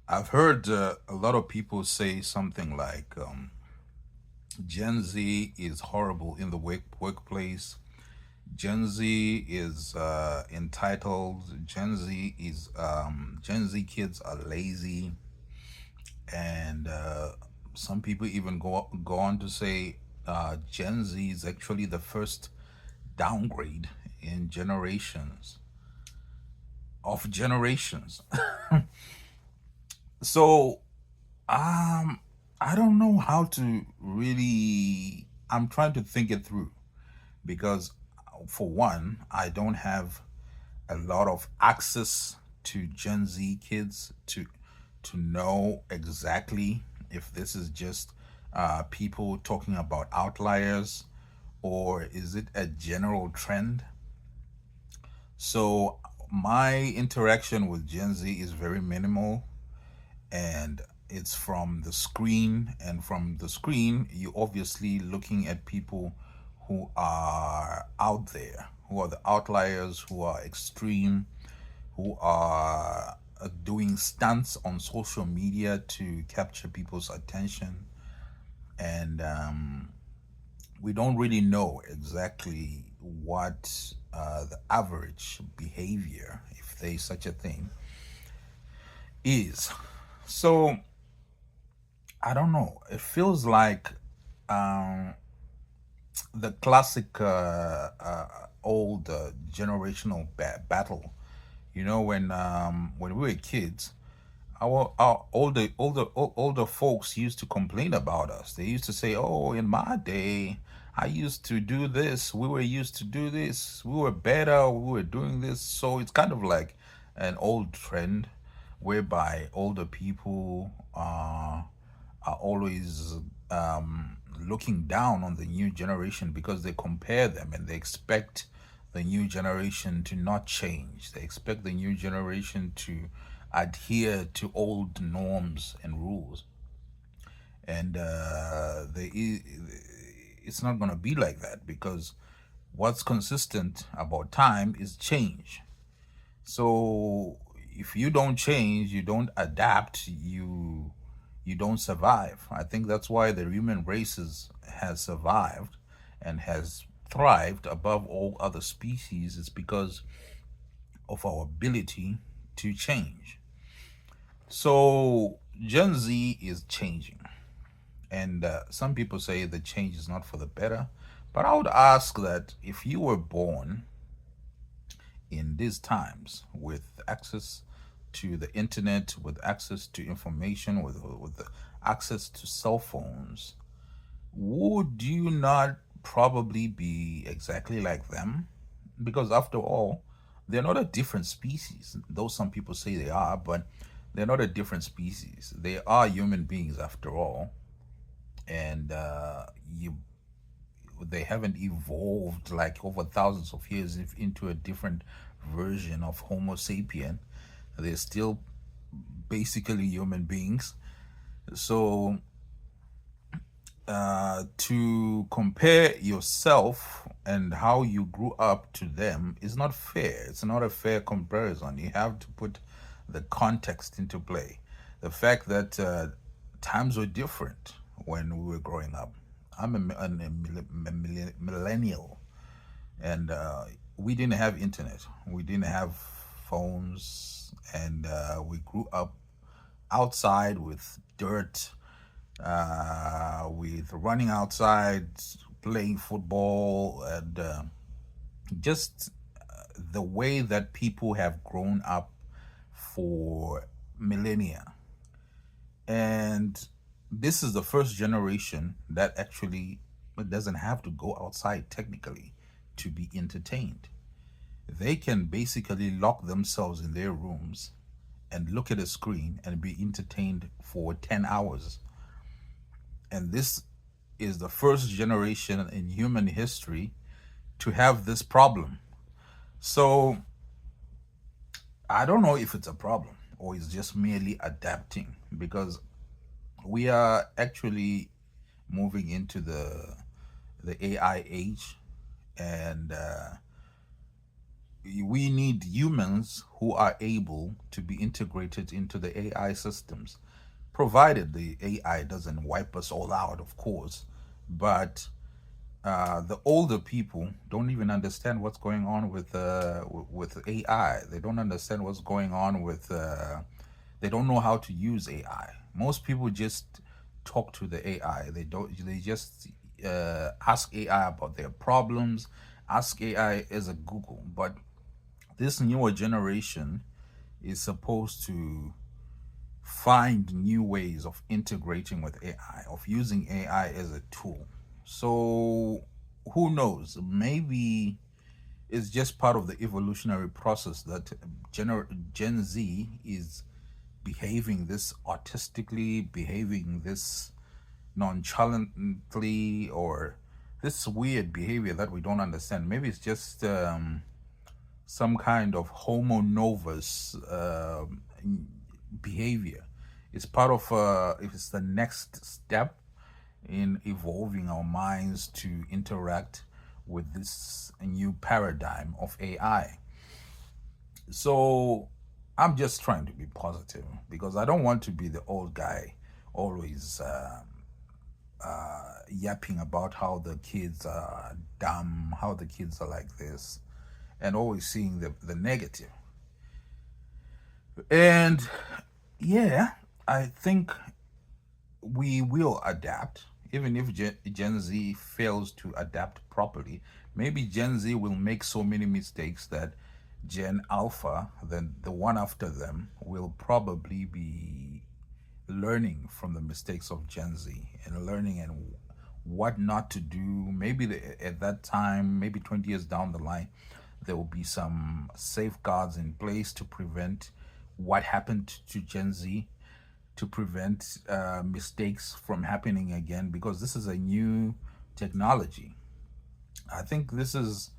I've heard a lot of people say something like Gen Z is horrible in the workplace. Gen Z is entitled. Gen Z kids are lazy, and some people even go on to say Gen Z is actually the first downgrade in generations. So I don't know how to really. I'm trying to think it through because, for one, I don't have a lot of access to Gen Z kids to know exactly if this is just people talking about outliers or is it a general trend. So my interaction with Gen Z is very minimal, and it's from the screen, and from the screen you obviously looking at people who are out there, who are the outliers, who are extreme, who are doing stunts on social media to capture people's attention. And we don't really know exactly what the average behavior, if there's such a thing, is. So I don't know. It feels like um, the classic old generational battle. When we were kids, our older folks used to complain about us. They used to say, "Oh, in my day, I used to do this. We were used to do this. We were better. We were doing this." So it's kind of like an old trend, whereby older people are always looking down on the new generation because they compare them and they expect the new generation to not change. They expect the new generation to adhere to old norms and rules. And it's not going to be like that because what's consistent about time is change. So if you don't change, you don't adapt, you don't survive. I think that's why the human has survived and has thrived above all other species, is because of our ability to change. So Gen Z is changing, and some people say the change is not for the better. But I would ask that if you were born in these times with access to the internet, with access to information, with the access to cell phones, would you not probably be exactly like them? Because after all, they're not a different species, though some people say they are, but they're not a different species. They are human beings after all, and you they haven't evolved like over thousands of years into a different version of Homo sapien. They're still basically human beings. So to compare yourself and how you grew up to them is not fair. It's not a fair comparison. You have to put the context into play. The fact that times were different when we were growing up. I'm a millennial, and we didn't have internet. We didn't have phones, and we grew up outside with dirt, with running outside, playing football, and just the way that people have grown up for millennia. And this is the first generation that actually doesn't have to go outside technically to be entertained. They can basically lock themselves in their rooms and look at a screen and be entertained for 10 hours. And this is the first generation in human history to have this problem. So I don't know if it's a problem or it's just merely adapting, because we are actually moving into the AI age, and we need humans who are able to be integrated into the AI systems, provided the AI doesn't wipe us all out, of course. But the older people don't even understand what's going on with AI. They don't understand what's going on with. They don't know how to use AI. Most people just talk to the AI. They don't. They just ask AI about their problems. Ask AI as a Google. But this newer generation is supposed to find new ways of integrating with AI, of using AI as a tool. So who knows? Maybe it's just part of the evolutionary process that Gen Z is behaving this artistically, behaving this nonchalantly, or this weird behavior that we don't understand. Maybe it's just some kind of homo novus behavior. It's part of, if it's the next step in evolving our minds to interact with this new paradigm of AI. So I'm just trying to be positive because I don't want to be the old guy always yapping about how the kids are dumb, how the kids are like this, and always seeing the negative. And yeah, I think we will adapt, even if Gen Z fails to adapt properly. Maybe Gen Z will make so many mistakes that Gen Alpha, then the one after them, will probably be learning from the mistakes of Gen Z and learning and what not to do. Maybe at that time, maybe 20 years down the line, there will be some safeguards in place to prevent what happened to Gen Z, to prevent mistakes from happening again, because this is a new technology. I think this is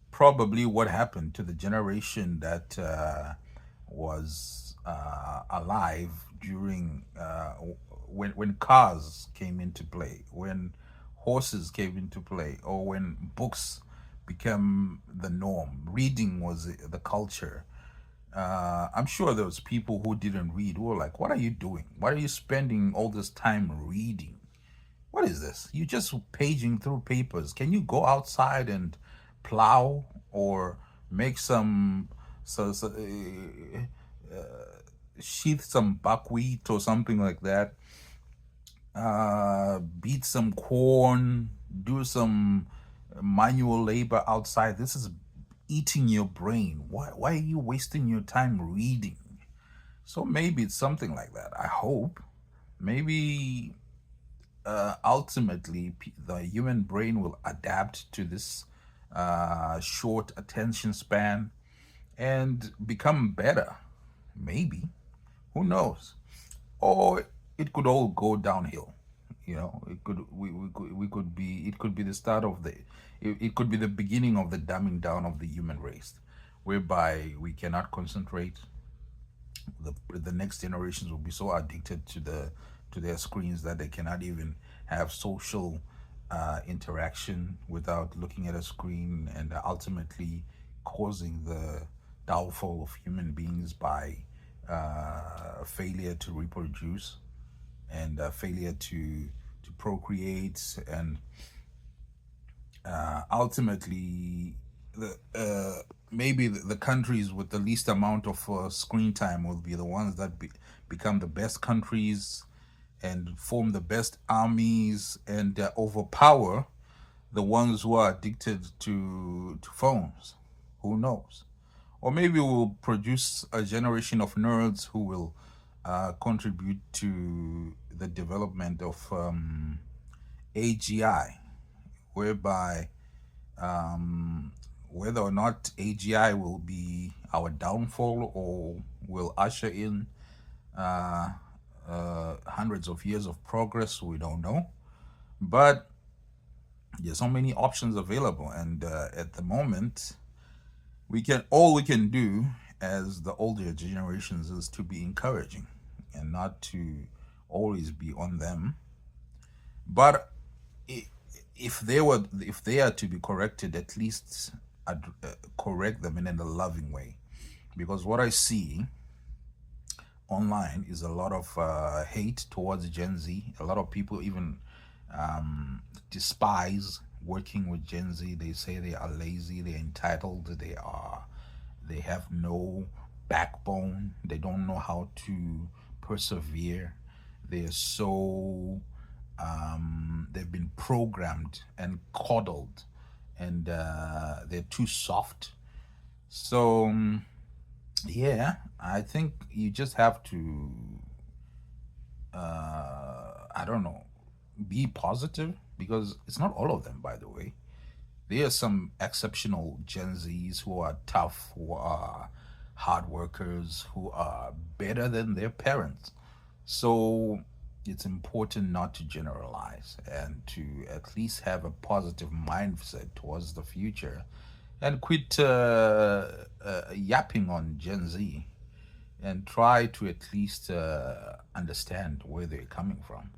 probably what happened to the generation that was alive during when cars came into play, when horses came into play, or when books became the norm. Reading was the culture. I'm sure there was people who didn't read who were like, "What are you doing? Why are you spending all this time reading? What is this? You just paging through papers. Can you go outside and plow or make some sheath some buckwheat or something like that? Beat some corn, do some manual labor outside. This is eating your brain. Why are you wasting your time reading?" So maybe it's something like that. I hope. Maybe ultimately the human brain will adapt to this short attention span and become better. Maybe. Who knows? Or it could all go downhill. It could we could be it could be the start of it could be the beginning of the dumbing down of the human race, whereby we cannot concentrate. The next generations will be so addicted to their screens that they cannot even have social interaction without looking at a screen, and ultimately causing the downfall of human beings by failure to reproduce and failure to procreate, and ultimately maybe the countries with the least amount of screen time will be the ones that become the best countries and form the best armies and overpower the ones who are addicted to phones. Who knows? Or maybe we'll produce a generation of nerds who will contribute to the development of AGI, whereby whether or not AGI will be our downfall or will usher in hundreds of years of progress, we don't know. But there's so many options available, and at the moment, we can do as the older generations is to be encouraging and not to always be on them. But if they are to be corrected, at least correct them in a loving way. Because what I see online is a lot of hate towards Gen Z. A lot of people even despise working with Gen Z. They say they are lazy, they're entitled, they have no backbone, they don't know how to persevere. They're so they've been programmed and coddled, and they're too soft. So yeah, I think you just have to I don't know, be positive, because it's not all of them, by the way. There are some exceptional Gen Zs who are tough, who are hard workers, who are better than their parents. So it's important not to generalize and to at least have a positive mindset towards the future, and quit yapping on Gen Z, and try to at least understand where they're coming from.